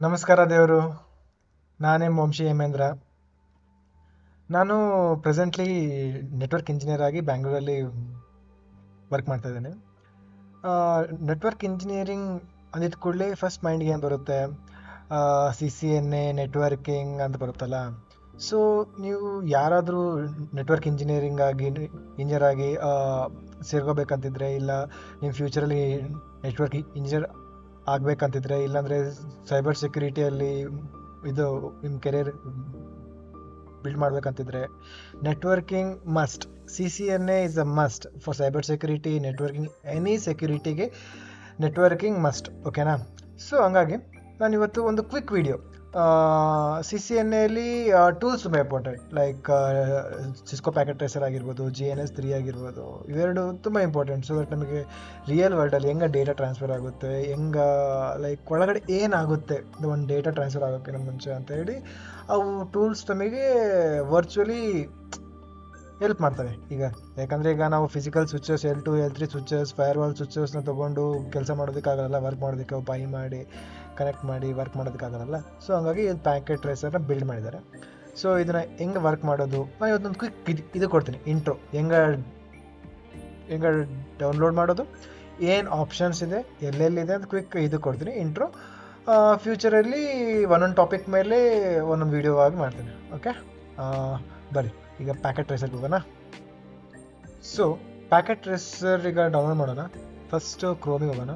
ನಮಸ್ಕಾರ ದೇವರು. ನಾನೇ ವಂಶಿ ಹೇಮೇಂದ್ರ. ನಾನು ಪ್ರೆಸೆಂಟ್ಲಿ ನೆಟ್ವರ್ಕ್ ಇಂಜಿನಿಯರ್ ಆಗಿ ಬ್ಯಾಂಗ್ಳೂರಲ್ಲಿ ವರ್ಕ್ ಮಾಡ್ತಾ ಇದ್ದೇನೆ. ನೆಟ್ವರ್ಕ್ ಇಂಜಿನಿಯರಿಂಗ್ ಅಂದಿದ್ದ ಕೂಡಲೇ ಫಸ್ಟ್ ಮೈಂಡ್ಗೆ ಏನು ಬರುತ್ತೆ, CCNA ನೆಟ್ವರ್ಕಿಂಗ್ ಅಂತ ಬರುತ್ತಲ್ಲ. ಸೊ ನೀವು ಯಾರಾದರೂ ನೆಟ್ವರ್ಕ್ ಇಂಜಿನಿಯರ್ ಆಗಿ ಸೇರ್ಕೋಬೇಕಂತಿದ್ರೆ, ಇಲ್ಲ ನಿಮ್ಮ ಫ್ಯೂಚರಲ್ಲಿ ನೆಟ್ವರ್ಕ್ ಇಂಜಿನಿಯರ್ ಆಗಬೇಕಂತಿದ್ರೆ, ಇಲ್ಲಾಂದರೆ ಸೈಬರ್ ಸೆಕ್ಯೂರಿಟಿಯಲ್ಲಿ ಇದು ನಿಮ್ಮ ಕೆರಿಯರ್ ಬಿಲ್ಡ್ ಮಾಡಬೇಕಂತಿದ್ರೆ, networking must. CCNA is a must for cyber security, networking, any ಸೆಕ್ಯೂರಿಟಿಗೆ ನೆಟ್ವರ್ಕಿಂಗ್ ಮಸ್ಟ್. ಓಕೆನಾ? ಸೊ ಹಂಗಾಗಿ ನಾನು ಇವತ್ತು ಒಂದು ಕ್ವಿಕ್ ವಿಡಿಯೋ, CCNAಲಿ ಟೂಲ್ಸ್ ತುಂಬ important. Like Cisco packet tracer ಆಗಿರ್ಬೋದು, GNS3 ಆಗಿರ್ಬೋದು, ಇವೆರಡು ತುಂಬ ಇಂಪಾರ್ಟೆಂಟ್. ಸೊ ದಟ್ ನಮಗೆ ರಿಯಲ್ ವರ್ಲ್ಡಲ್ಲಿ ಹೆಂಗೆ ಡೇಟಾ ಟ್ರಾನ್ಸ್ಫರ್ ಆಗುತ್ತೆ, ಹೆಂಗೆ ಲೈಕ್ ಒಳಗಡೆ ಏನಾಗುತ್ತೆ ಒಂದು ಡೇಟಾ ಟ್ರಾನ್ಸ್ಫರ್ ಆಗೋಕ್ಕಿಂತ ಮುಂಚೆ ಅಂತ ಹೇಳಿ ಅವು ಟೂಲ್ಸ್ ನಮಗೆ ವರ್ಚುವಲಿ ಹೆಲ್ಪ್ ಮಾಡ್ತವೆ. ಯಾಕಂದರೆ ಈಗ ನಾವು physical switches, L2 L3 switches, firewall ಸ್ವಿಚಸ್ನ ತೊಗೊಂಡು ಕೆಲಸ ಮಾಡೋದಕ್ಕಾಗಲ್ಲ, ವರ್ಕ್ ಮಾಡೋದಕ್ಕೆ ಬೈ ಮಾಡಿ ಕನೆಕ್ಟ್ ಮಾಡಿ ವರ್ಕ್ ಮಾಡೋದಕ್ಕಾಗಲ್ಲ. ಸೊ ಹಂಗಾಗಿ ಇದು ಪ್ಯಾಕೆಟ್ ಟ್ರೇಸರ್ನ ಬಿಲ್ಡ್ ಮಾಡಿದ್ದಾರೆ. ಸೊ ಇದನ್ನು ಹೆಂಗೆ ವರ್ಕ್ ಮಾಡೋದು, ನಾನು ಇವತ್ತೊಂದು ಕ್ವಿಕ್ ಇದು ಕೊಡ್ತೀನಿ, ಇಂಟ್ರೋ. ಹೆಂಗೆ ಡೌನ್ಲೋಡ್ ಮಾಡೋದು, ಏನು ಆಪ್ಷನ್ಸ್ ಇದೆ, ಎಲ್ಲೆಲ್ಲಿದೆ ಅಂತ ಕ್ವಿಕ್ ಇದು ಕೊಡ್ತೀನಿ, ಇಂಟ್ರೋ. ಫ್ಯೂಚರಲ್ಲಿ ಒಂದೊಂದು ಟಾಪಿಕ್ ಮೇಲೆ ಒಂದೊಂದು ವಿಡಿಯೋ ಆಗಿ ಮಾಡ್ತೀನಿ. ಓಕೆ, ಬನ್ನಿ ಈಗ ಪ್ಯಾಕೆಟ್ ಟ್ರೇಸರ್ಗೆ ಹೋಗೋಣ. ಸೊ ಪ್ಯಾಕೆಟ್ ಟ್ರೇಸರ್ ಈಗ ಡೌನ್ಲೋಡ್ ಮಾಡೋಣ. ಫಸ್ಟು ಕ್ರೋಮಿಗೆ ಹೋಗೋಣ.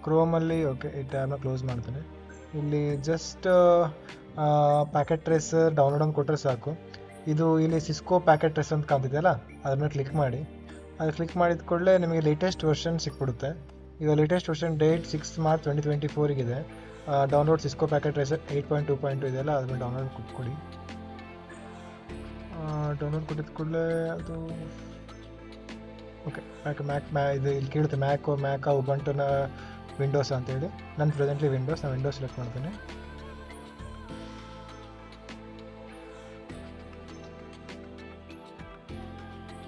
ಕ್ರೋಮಲ್ಲಿ ಓಕೆ, ಈ ಟ್ಯಾಬ್ನ ಕ್ಲೋಸ್ ಮಾಡ್ತೀನಿ. ಇಲ್ಲಿ ಜಸ್ಟ್ ಪ್ಯಾಕೆಟ್ ಟ್ರೇಸರ್ ಡೌನ್ಲೋಡ್ ಅಂತ ಕೊಟ್ಟರೆ ಸಾಕು. ಇದು ಇಲ್ಲಿ ಸಿಸ್ಕೋ ಪ್ಯಾಕೆಟ್ ಟ್ರೇಸರ್ ಅಂತ ಕಾಣ್ತಿದೆಯಲ್ಲ, ಅದನ್ನು ಕ್ಲಿಕ್ ಮಾಡಿ. ಅದು ಕ್ಲಿಕ್ ಮಾಡಿದ ಕೂಡಲೇ ನಿಮಗೆ ಲೇಟೆಸ್ಟ್ ವರ್ಷನ್ ಸಿಕ್ಬಿಡುತ್ತೆ. ಈಗ latest version date 6 March 2024 download Cisco packet tracer 8.2.2 ಇದೆಯಲ್ಲ, ಅದನ್ನು ಡೌನ್ಲೋಡ್ ಕೊಡಿ. ಡೌನ್ಲೋಡ್ ಕೊಟ್ಟಿದ ಕೂಡಲೇ ಅದು ಓಕೆ, ಇದು ಇಲ್ಲಿ ಕೇಳುತ್ತೆ ಮ್ಯಾಕ್ ಉಬಂಟುನ ವಿಂಡೋಸ್ ಅಂತೇಳಿ. ನಾನು ಪ್ರೆಸೆಂಟ್ಲಿ ನಾನು ವಿಂಡೋಸ್ ಸೆಲೆಕ್ಟ್ ಮಾಡ್ತೀನಿ.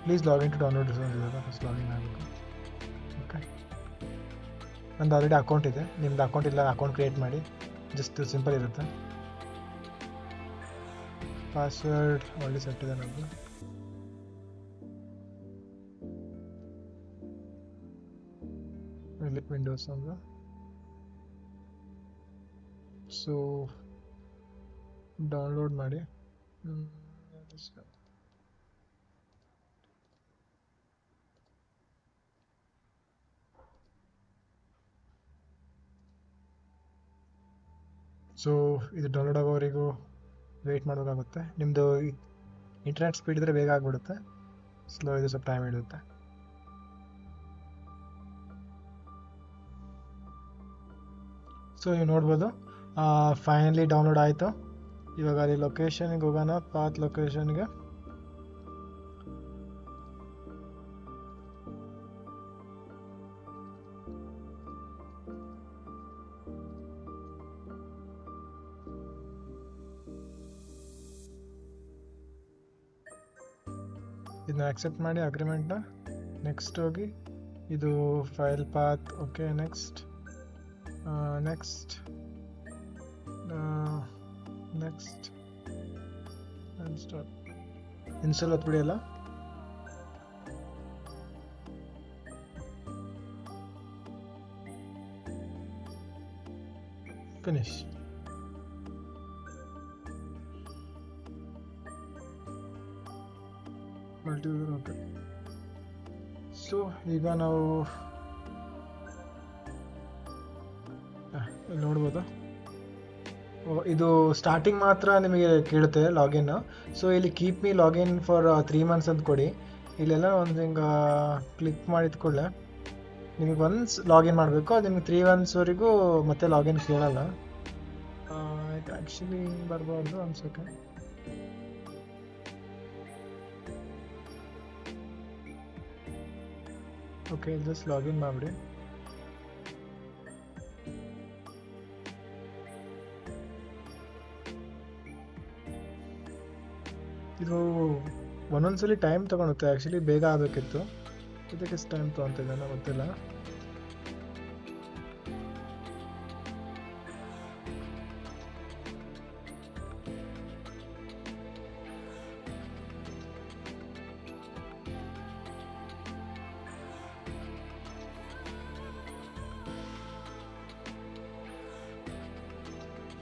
ಪ್ಲೀಸ್ ಲಾಗಿನ್ ಟು ಡೌನ್ಲೋಡ್ ಇವಾಗ ಫಸ್ಟ್ ಲಾಗಿನ್ ಆಗಬೇಕು. ಓಕೆ, ನಂದು ಆಲ್ರೆಡಿ ಅಕೌಂಟ್ ಇದೆ. ನಿಮ್ದು ಅಕೌಂಟ್ ಇಲ್ಲ, ಅಕೌಂಟ್ ಕ್ರಿಯೇಟ್ ಮಾಡಿ. ಜಸ್ಟ್ ಸಿಂಪಲ್ ಇರುತ್ತೆ. ಪಾಸ್ವರ್ಡ್ ಆಲ್ರೆಡಿ ಸೆಟ್ ಇದೆ ನಮ್ಮದು. ಇಲ್ಲಿ ವಿಂಡೋಸ್ ಅಂತ. ಸೊ ಡೌನ್ಲೋಡ್ ಮಾಡಿ. ಸೊ ಇದು ಡೌನ್ಲೋಡ್ ಆಗೋವರೆಗೂ ವೆಯ್ಟ್ ಮಾಡಬೇಕಾಗುತ್ತೆ. ನಿಮ್ಮದು ಇಂಟರ್ನೆಟ್ ಸ್ಪೀಡ್ ಇದ್ದರೆ ಬೇಗ ಆಗಿಬಿಡುತ್ತೆ, ಸ್ಲೋ ಇದು ಸ್ವಲ್ಪ ಟೈಮ್ ಹಿಡಿಯುತ್ತೆ. ಸೊ ನೀವು ನೋಡ್ಬೋದು, ಫೈನಲಿ ಡೌನ್ಲೋಡ್ ಆಯಿತು. ಇವಾಗ ಅಲ್ಲಿ ಲೊಕೇಶನ್ಗೆ ಹೋಗೋಣ, ಪಾತ್ ಲೊಕೇಶನ್ಗೆ. ಇದನ್ನ ಆಕ್ಸೆಪ್ಟ್ ಮಾಡಿ ಅಗ್ರಿಮೆಂಟ್ನ. ನೆಕ್ಸ್ಟ್ ಹೋಗಿ ಇದು file path. Okay, next install ಹೊತ್ಬಿಡಿ ಅಲ್ಲ. ಫಿನಿಶ್. ಓಕೆ, ಸೊ ಈಗ ನಾವು ನೋಡ್ಬೋದು, ಇದು ಸ್ಟಾರ್ಟಿಂಗ್ ಮಾತ್ರ ನಿಮಗೆ ಕೇಳುತ್ತೆ ಲಾಗಿನ್. ಸೊ ಇಲ್ಲಿ keep me login for 3 months ಅಂತ ಕೊಡಿ. ಇಲ್ಲೆಲ್ಲ ಒಂದು ಹಿಂಗೆ ಕ್ಲಿಕ್ ಮಾಡಿದ ಕೂಡಲೇ ನಿಮಗೆ ಒನ್ಸ್ ಲಾಗಿನ್ ಮಾಡಬೇಕು. ಅದು ನಿಮಗೆ 3 monthsವರೆಗೂ ಮತ್ತೆ ಲಾಗಿನ್ ಕೇಳಲ್ಲ. ಇದು ಆ್ಯಕ್ಚುಲಿ ಬರಬಾರ್ದು. ಒಂದು ಸೆಕೆಂಡ್. ಓಕೆ, ಜಸ್ಟ್ ಲಾಗಿನ್ ಮಾಡಿಬಿಡಿ. ಇದು ಒಂದೊಂದ್ಸಲಿ ಟೈಮ್ ತೊಗೊಳುತ್ತೆ. ಆ್ಯಕ್ಚುಲಿ ಬೇಗ ಆಗಬೇಕಿತ್ತು, ಇದಕ್ಕೆ ಎಷ್ಟು ಟೈಮ್ ತೊಗೊತಿದ್ದೆ ನನಗೆ ಗೊತ್ತಿಲ್ಲ.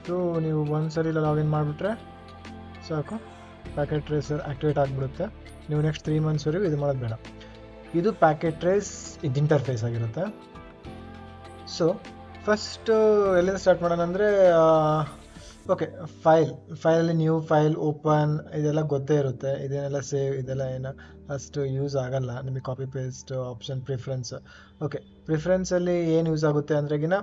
ಸೊ ನೀವು ಒಂದ್ಸರಿ ಲಾಗಿನ್ ಮಾಡಿಬಿಟ್ರೆ ಸಾಕು, ಪ್ಯಾಕೆಟ್ ಟ್ರೇಸರ್ ಆ್ಯಕ್ಟಿವೇಟ್ ಆಗಿಬಿಡುತ್ತೆ. ನೀವು ನೆಕ್ಸ್ಟ್ 3 ಮಂತ್ಸ್ವರೆಗೂ ಇದು ಮಾಡೋದು ಬೇಡ. ಇದು ಪ್ಯಾಕೆಟ್ ಟ್ರೇಸ್ ಇದು ಇಂಟರ್ಫೇಸ್ ಆಗಿರುತ್ತೆ. ಸೊ ಫಸ್ಟು ಎಲ್ಲಿಂದ ಸ್ಟಾರ್ಟ್ ಮಾಡೋಣ ಅಂದರೆ, ಓಕೆ, ಫೈಲಲ್ಲಿ ನ್ಯೂ ಫೈಲ್ ಓಪನ್ ಇದೆಲ್ಲ ಗೊತ್ತೇ ಇರುತ್ತೆ. ಇದೇನೆಲ್ಲ ಸೇವ್ ಇದೆಲ್ಲ ಏನು ಅಷ್ಟು ಯೂಸ್ ಆಗಲ್ಲ ನಿಮಗೆ. Copy paste option preference. Okay, ಪ್ರಿಫರೆನ್ಸಲ್ಲಿ ಏನು ಯೂಸ್ ಆಗುತ್ತೆ ಅಂದ್ರೆಗಿನ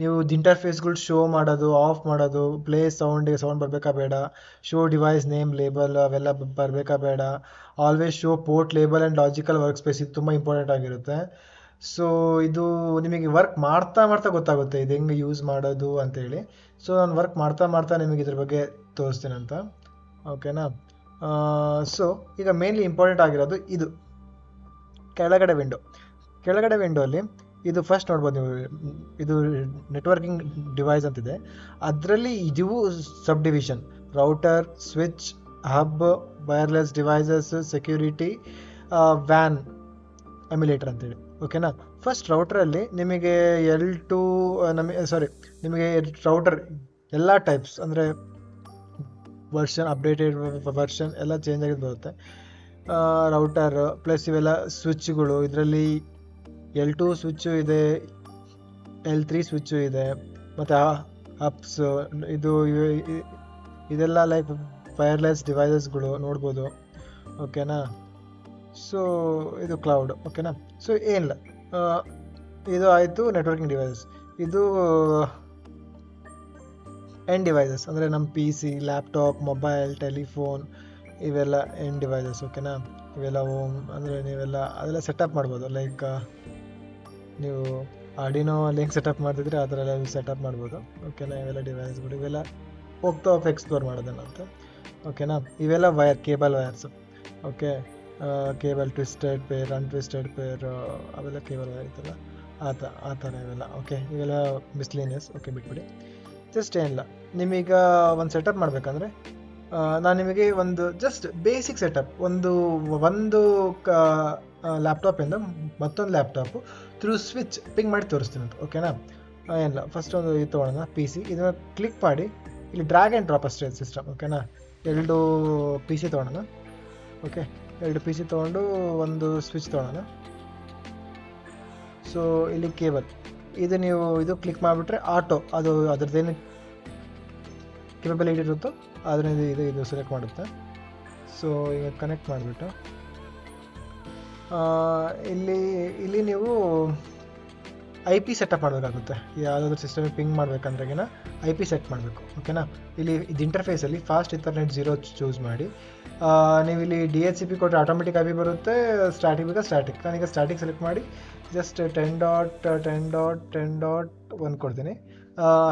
ನೀವು ಇಂಟರ್ಫೇಸ್ಗಳು ಶೋ ಮಾಡೋದು, ಆಫ್ ಮಾಡೋದು, ಪ್ಲೇ ಸೌಂಡಿಗೆ ಸೌಂಡ್ ಬರಬೇಕಾ ಬೇಡ, ಶೋ ಡಿವೈಸ್ ನೇಮ್ ಲೇಬಲ್ ಅವೆಲ್ಲ ಬರಬೇಕಾ ಬೇಡ, always show port label and logical workspace, ಇದು ತುಂಬ ಇಂಪಾರ್ಟೆಂಟ್ ಆಗಿರುತ್ತೆ. ಸೊ ಇದು ನಿಮಗೆ ವರ್ಕ್ ಮಾಡ್ತಾ ಗೊತ್ತಾಗುತ್ತೆ ಇದು ಹೆಂಗೆ ಯೂಸ್ ಮಾಡೋದು ಅಂತೇಳಿ. ಸೊ ನಾನು ವರ್ಕ್ ಮಾಡ್ತಾ ನಿಮಗೆ ಇದ್ರ ಬಗ್ಗೆ ತೋರಿಸ್ತೀನಿ ಅಂತ, ಓಕೆನಾ. ಸೊ ಈಗ ಮೇನ್ಲಿ ಇಂಪಾರ್ಟೆಂಟ್ ಆಗಿರೋದು ಇದು ಕೆಳಗಡೆ ವಿಂಡೋಲ್ಲಿ ಇದು ಫಸ್ಟ್ ನೋಡ್ಬೋದು ನೀವು. ಇದು ನೆಟ್ವರ್ಕಿಂಗ್ ಡಿವೈಸ್ ಅಂತಿದೆ. ಅದರಲ್ಲಿ ಇದು sub division: router, switch, hub, wireless devices, security, van, emulator ಅಂತೇಳಿ, ಓಕೆನಾ. ಫಸ್ಟ್ ರೌಟ್ರಲ್ಲಿ ನಿಮಗೆ ನಿಮಗೆ ರೌಟರ್ ಎಲ್ಲ ಟೈಪ್ಸ್ ಅಂದರೆ ವರ್ಷನ್, ಅಪ್ಡೇಟೆಡ್ ವರ್ಷನ್ ಎಲ್ಲ ಚೇಂಜ್ ಆಗಿದ್ದು ಬರುತ್ತೆ. ರೌಟರ್ ಪ್ಲಸ್ ಇವೆಲ್ಲ ಸ್ವಿಚ್ಗಳು, ಇದರಲ್ಲಿ L2 ಸ್ವಿಚ್ಚು ಇದೆ, L3 ಸ್ವಿಚ್ಚು ಇದೆ, ಮತ್ತು ಹಬ್ಸ್, ಇದೆಲ್ಲ ಲೈಕ್ ವೈರ್ಲೆಸ್ ಡಿವೈಸಸ್ಗಳು ನೋಡ್ಬೋದು, ಓಕೆನಾ. ಸೊ ಇದು ಕ್ಲೌಡ್, ಓಕೆನಾ. ಸೊ ಏನಿಲ್ಲ, ಇದು ಆಯಿತು ನೆಟ್ವರ್ಕಿಂಗ್ ಡಿವೈಸಸ್. ಇದು ಎಂಡ್ ಡಿವೈಸಸ್ ಅಂದರೆ ನಮ್ಮ PC, ಲ್ಯಾಪ್ಟಾಪ್, ಮೊಬೈಲ್, ಟೆಲಿಫೋನ್, ಇವೆಲ್ಲ ಎಂಡ್ ಡಿವೈಸಸ್, ಓಕೆನಾ. ಇವೆಲ್ಲ ಹೋಮ್ ಅಂದರೆ ನೀವೆಲ್ಲ ಅದೆಲ್ಲ ಸೆಟಪ್ ಮಾಡ್ಬೋದು. ಲೈಕ್ ನೀವು ಆರ್ಡಿನೋ ಅಲ್ಲಿ ಹೆಂಗೆ ಸೆಟಪ್ ಮಾಡ್ತಿದ್ರೆ ಆ ಥರ ಎಲ್ಲ ಸೆಟಪ್ ಮಾಡ್ಬೋದು, ಓಕೆನಾ. ಇವೆಲ್ಲ ಡಿವೈಸ್ಗಳು, ಇವೆಲ್ಲ ಹೋಗ್ತಾ ಎಕ್ಸ್ಪ್ಲೋರ್ ಮಾಡೋದೇನಂತ, ಓಕೆನಾ. ಇವೆಲ್ಲ cable wires, okay. Cable twisted pair, untwisted pair, ಅವೆಲ್ಲ ಕೇಬಲ್ ವೈರ್ ಇತ್ತಲ್ಲ ಆ ಥರ ಇವೆಲ್ಲ, ಓಕೆ. ಇವೆಲ್ಲ ಮಿಸ್ಲೇನಿಯಸ್, ಓಕೆ, ಬಿಟ್ಬಿಡಿ. ಜಸ್ಟ್ ಏನಿಲ್ಲ, ನಿಮೀಗ ಒಂದು ಸೆಟಪ್ ಮಾಡಬೇಕಂದ್ರೆ ನಾನು ನಿಮಗೆ ಒಂದು ಜಸ್ಟ್ ಬೇಸಿಕ್ ಸೆಟಪ್ ಒಂದು ಲ್ಯಾಪ್ಟಾಪಿಂದ ಮತ್ತೊಂದು ಲ್ಯಾಪ್ಟಾಪು ಥ್ರೂ ಸ್ವಿಚ್ ಪಿಂಗ್ ಮಾಡಿ ತೋರಿಸ್ತೀನಿ ಅಂತ, ಓಕೆನಾ. ಏನಿಲ್ಲ, ಫಸ್ಟ್ ಒಂದು ಇದು ತೊಗೊಳ್ಳೋಣ, PC. ಇದನ್ನು ಕ್ಲಿಕ್ ಮಾಡಿ ಇಲ್ಲಿ ಡ್ರ್ಯಾಗ್ ಆ್ಯಂಡ್ ಡ್ರಾಪ್ ಅಷ್ಟೇ ಸಿಸ್ಟಮ್, ಓಕೆನಾ. 2 PC ತೊಗೊಳ್ಳೋಣ, ಓಕೆ. 2 PC ತೊಗೊಂಡು ಒಂದು ಸ್ವಿಚ್ ತೊಗೊಳ್ಳೋಣ. ಸೊ ಇಲ್ಲಿ ಕೇಬಲ್ ಇದು ನೀವು ಇದು ಕ್ಲಿಕ್ ಮಾಡಿಬಿಟ್ರೆ ಆಟೋ ಅದು ಅದ್ರದ್ದೇನು ಕೇಬಲ್ ಇರುತ್ತೋ ಅದರಿಂದ ಇದು ಸೆಲೆಕ್ಟ್ ಮಾಡುತ್ತೆ. ಸೊ ಈಗ ಕನೆಕ್ಟ್ ಮಾಡಿಬಿಟ್ಟು ಇಲ್ಲಿ ನೀವು IP ಸೆಟಪ್ ಮಾಡಬೇಕಾಗುತ್ತೆ. ಯಾವುದಾದ್ರೂ ಸಿಸ್ಟಮಿಗೆ ಪಿಂಗ್ ಮಾಡಬೇಕಂದ್ರೆಗಿನ IP ಸೆಟ್ ಮಾಡಬೇಕು, ಓಕೆನಾ. ಇಲ್ಲಿ ಇದು ಇಂಟರ್ಫೇಸಲ್ಲಿ ಫಾಸ್ಟ್ ಇಥರ್ನೆಟ್ 0 ಚೂಸ್ ಮಾಡಿ. ನೀವು ಇಲ್ಲಿ DHCP ಕೊಟ್ಟರೆ ಆಟೋಮೆಟಿಕ್ IP ಬರುತ್ತೆ, ಸ್ಟ್ಯಾಟಿಕ್ ಬೇಕಾ ಸ್ಟ್ಯಾಟಿಕ್. ನಾನೀಗ ಸ್ಟ್ಯಾಟಿಕ್ ಸೆಲೆಕ್ಟ್ ಮಾಡಿ ಜಸ್ಟ್ 10.10.10.1 ಕೊಡ್ತೀನಿ.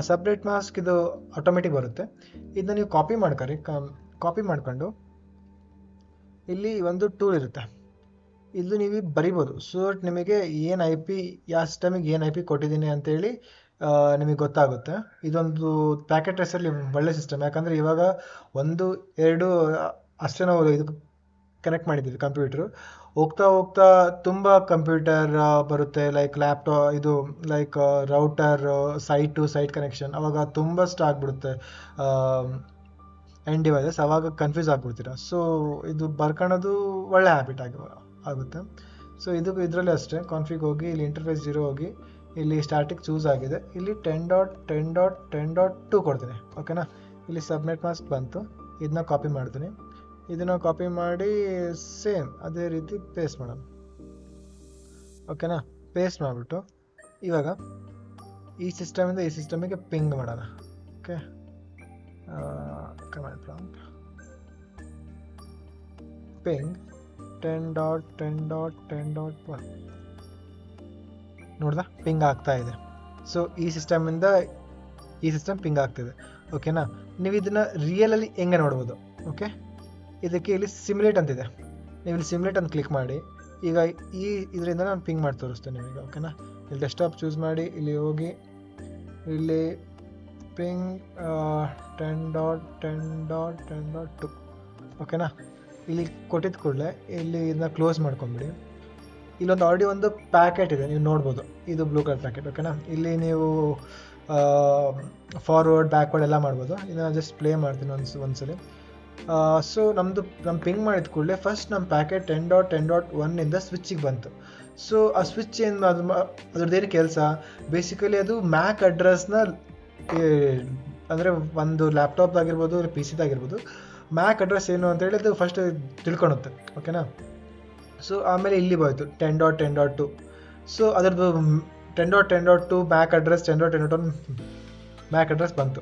ಸಪ್ರೇಟ್ ಮಾಸ್ಕ್ ಇದು ಆಟೋಮೆಟಿಕ್ ಬರುತ್ತೆ. ಇದನ್ನ ನೀವು ಕಾಪಿ ಮಾಡ್ಕೊಂಡು ಇಲ್ಲಿ ಒಂದು ಟೂಲ್ ಇರುತ್ತೆ, ಇದು ನೀವು ಬರಿಬೋದು. ಸೊ ನಿಮಗೆ ಏನು IP ಯಾವ ಸಿಸ್ಟಮಿಗೆ ಏನು IP ಕೊಟ್ಟಿದ್ದೀನಿ ಅಂತೇಳಿ ನಿಮಗೆ ಗೊತ್ತಾಗುತ್ತೆ. ಇದೊಂದು ಪ್ಯಾಕೆಟ್ ಟ್ರೇಸಲ್ಲಿ ಒಳ್ಳೆ ಸಿಸ್ಟಮ್, ಯಾಕಂದರೆ ಇವಾಗ 1, 2 ಅಷ್ಟೇ ನಾವು ಇದು ಕನೆಕ್ಟ್ ಮಾಡಿದ್ದೀವಿ ಕಂಪ್ಯೂಟ್ರು. ಹೋಗ್ತಾ ತುಂಬ ಕಂಪ್ಯೂಟರ್ ಬರುತ್ತೆ, ಲೈಕ್ ಲ್ಯಾಪ್ಟಾಪ್, ಇದು like router, site to site connection, ಅವಾಗ ತುಂಬ ಆಗ್ಬಿಡುತ್ತೆ ಎಂಡ್ ಡಿವೈಸಸ್, ಅವಾಗ ಕನ್ಫ್ಯೂಸ್ ಆಗಿಬಿಡ್ತೀರ. ಸೊ ಇದು ಬರ್ಕೊಳ್ಳೋದು ಒಳ್ಳೆ ಹ್ಯಾಬಿಟ್ ಆಗುತ್ತೆ. ಸೊ ಇದರಲ್ಲಿ ಅಷ್ಟೇ ಕಾನ್ಫಿಗ್ ಹೋಗಿ ಇಲ್ಲಿ ಇಂಟರ್ಫೇಸ್ 0 ಹೋಗಿ ಇಲ್ಲಿ ಸ್ಟ್ಯಾಟಿಕ್ ಚೂಸ್ ಆಗಿದೆ, ಇಲ್ಲಿ 10.10.10.2 ಕೊಡ್ತೀನಿ, ಓಕೆನಾ. ಇಲ್ಲಿ ಸಬ್ನೆಟ್ ಮಾಸ್ಕ್ ಬಂತು, ಇದನ್ನ ಕಾಪಿ ಮಾಡ್ತೀನಿ. ಇದನ್ನು ಕಾಪಿ ಮಾಡಿ ಸೇಮ್ ಅದೇ ರೀತಿ ಪೇಸ್ಟ್ ಮಾಡೋಣ, ಓಕೆನಾ. ಪೇಸ್ಟ್ ಮಾಡಿಬಿಟ್ಟು ಇವಾಗ ಈ ಸಿಸ್ಟಮಿಂದ ಈ ಸಿಸ್ಟಮಿಗೆ ಪಿಂಗ್ ಮಾಡೋಣ, ಓಕೆ. ಕಮಾಂಡ್ ಪ್ರಾಂಪ್ಟ್ ಪಿಂಗ್ 10.10.10.1 ನೋಡ್ದಾ ಪಿಂಗ್ ಆಗ್ತಾ ಇದೆ. ಸೊ ಈ ಸಿಸ್ಟಮಿಂದ ಈ ಸಿಸ್ಟಮ್ ಪಿಂಗ್ ಆಗ್ತಿದೆ, ಓಕೆನಾ. ನೀವು ಇದನ್ನು ರಿಯಲಲ್ಲಿ ಹೆಂಗೆ ನೋಡ್ಬೋದು, ಓಕೆ. ಇದಕ್ಕೆ ಇಲ್ಲಿ ಸಿಮ್ಯುಲೇಟ್ ಅಂತಿದೆ, ನೀವು ಇಲ್ಲಿ ಸಿಮ್ಯುಲೇಟ್ ಅಂತ ಕ್ಲಿಕ್ ಮಾಡಿ. ಈಗ ಇದರಿಂದ ನಾನು ಪಿಂಗ್ ಮಾಡಿ ತೋರಿಸ್ತೇನೆ ನಿಮಗೆ, ಓಕೆನಾ. ಇಲ್ಲಿ ಡೆಸ್ಕ್ಟಾಪ್ ಚೂಸ್ ಮಾಡಿ ಇಲ್ಲಿ ಹೋಗಿ ಇಲ್ಲಿ ಪಿಂಗ್ 10.10.10.2 ಓಕೆನಾ. ಇಲ್ಲಿ ಕೊಟ್ಟಿದ್ದ ಕೂಡಲೇ ಇಲ್ಲಿ ಇದನ್ನ ಕ್ಲೋಸ್ ಮಾಡ್ಕೊಂಬಿಡಿ. ಇಲ್ಲೊಂದು ಆಲ್ರೆಡಿ ಒಂದು ಪ್ಯಾಕೆಟ್ ಇದೆ, ನೀವು ನೋಡ್ಬೋದು, ಇದು ಬ್ಲೂ ಕಲರ್ ಪ್ಯಾಕೆಟ್, ಓಕೆನಾ. ಇಲ್ಲಿ ನೀವು ಫಾರ್ವರ್ಡ್ ಬ್ಯಾಕ್ವರ್ಡ್ ಎಲ್ಲ ಮಾಡ್ಬೋದು. ಇದನ್ನು ಜಸ್ಟ್ ಪ್ಲೇ ಮಾಡ್ತೀನಿ ಒಂದ್ಸಲಿ. ಸೊ ನಮ್ಮ ಪಿಂಗ್ ಮಾಡಿದ ಕೂಡಲೇ ಫಸ್ಟ್ ನಮ್ಮ ಪ್ಯಾಕೆಟ್ 10.10.1 ಸ್ವಿಚ್ಚಿಗೆ ಬಂತು. ಸೊ ಆ ಸ್ವಿಚ್ ಏನು ಅದ್ರದ್ದೇನು ಕೆಲಸ, ಬೇಸಿಕಲಿ ಅದು ಮ್ಯಾಕ್ ಅಡ್ರೆಸ್ನ, ಅಂದರೆ ಒಂದು ಲ್ಯಾಪ್ಟಾಪ್ದಾಗಿರ್ಬೋದು ಪಿ ಸಿದಾಗಿರ್ಬೋದು ಮ್ಯಾಕ್ ಅಡ್ರೆಸ್ ಏನು ಅಂತೇಳಿ ಅದು ಫಸ್ಟ್ ತಿಳ್ಕೊಳುತ್ತೆ. ಓಕೆನಾ. ಸೊ ಆಮೇಲೆ ಇಲ್ಲಿ ಬಂತು 10.10.2. ಸೊ ಅದರದ್ದು 10.10.2 ಮ್ಯಾಕ್ ಅಡ್ರೆಸ್ 10.10.1 ಮ್ಯಾಕ್ ಅಡ್ರೆಸ್ ಬಂತು.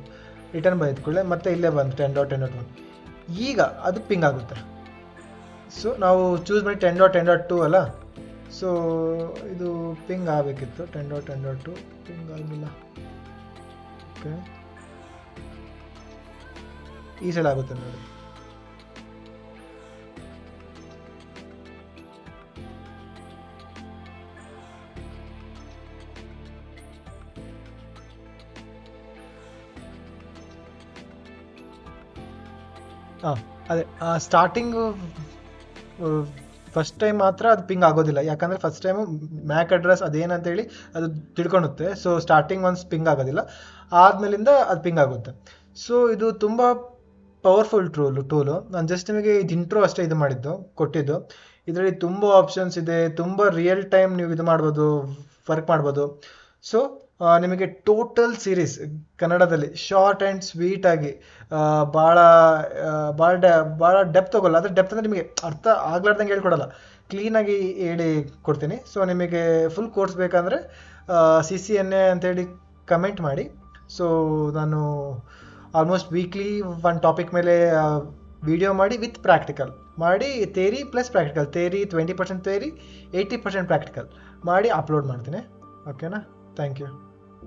ರಿಟರ್ನ್ ಬಂದಿದ್ಕೊಳ್ಳೆ ಮತ್ತೆ ಇಲ್ಲೇ ಬಂತು 10.10.1. ಈಗ ಅದು ಪಿಂಗ್ ಆಗುತ್ತೆ. ಸೊ ನಾವು ಚೂಸ್ ಮಾಡಿ 10.10.2 ಅಲ್ಲ. ಸೊ ಇದು ಪಿಂಗ್ ಆಗಬೇಕಿತ್ತು. 10.10.2 ಪಿಂಗ್ ಆಗಲಿಲ್ಲ. ಓಕೆ, ಈ ಸಲ ಆಗುತ್ತೆ ನೋಡಿ. ಅದೇ ಸ್ಟಾರ್ಟಿಂಗು ಫಸ್ಟ್ ಟೈಮ್ ಮಾತ್ರ ಅದು ಪಿಂಗ್ ಆಗೋದಿಲ್ಲ, ಯಾಕಂದರೆ ಫಸ್ಟ್ ಟೈಮು ಮ್ಯಾಕ್ ಅಡ್ರೆಸ್ ಅದೇನಂತೇಳಿ ಅದು ತಿಳ್ಕೊಳುತ್ತೆ. ಸೊ ಸ್ಟಾರ್ಟಿಂಗ್ ಒನ್ಸ್ ಪಿಂಗ್ ಆಗೋದಿಲ್ಲ, ಆದಮೇಲಿಂದ ಅದು ಪಿಂಗ್ ಆಗುತ್ತೆ. ಸೊ ಇದು ತುಂಬ ಪವರ್ಫುಲ್ ಟೂಲು. ನಾನು ಜಸ್ಟ್ ನಿಮಗೆ ಇದು ಇಂಟ್ರೋ ಅಷ್ಟೇ ಕೊಟ್ಟಿದ್ದು. ಇದರಲ್ಲಿ ತುಂಬ ಆಪ್ಷನ್ಸ್ ಇದೆ, ತುಂಬ ರಿಯಲ್ ಟೈಮ್ ನೀವು ಇದು ಮಾಡ್ಬೋದು, ವರ್ಕ್ ಮಾಡ್ಬೋದು. ಸೊ ನಿಮಗೆ ಟೋಟಲ್ ಸೀರೀಸ್ ಕನ್ನಡದಲ್ಲಿ ಶಾರ್ಟ್ ಆ್ಯಂಡ್ ಸ್ವೀಟಾಗಿ ಭಾಳ ಡೆಪ್ತ್ ತಗೊಲ್ಲ. ಅದ್ರ ಡೆಪ್ತ್ ಅಂದರೆ ನಿಮಗೆ ಅರ್ಥ ಆಗ್ಲಾರ್ದಂಗೆ ಹೇಳ್ಕೊಡಲ್ಲ, ಕ್ಲೀನಾಗಿ ಹೇಳಿ ಕೊಡ್ತೀನಿ. ಸೊ ನಿಮಗೆ ಫುಲ್ ಕೋರ್ಸ್ ಬೇಕಂದರೆ CCNA ಅಂತೇಳಿ ಕಮೆಂಟ್ ಮಾಡಿ. ಸೊ ನಾನು ಆಲ್ಮೋಸ್ಟ್ ವೀಕ್ಲಿ ಒಂದು ಟಾಪಿಕ್ ಮೇಲೆ ವಿಡಿಯೋ ಮಾಡಿ ವಿತ್ ಪ್ರಾಕ್ಟಿಕಲ್ ಮಾಡಿ, theory plus practical, theory 20% theory 80% practical ಮಾಡಿ ಅಪ್ಲೋಡ್ ಮಾಡ್ತೀನಿ. ಓಕೆನಾ. Thank you.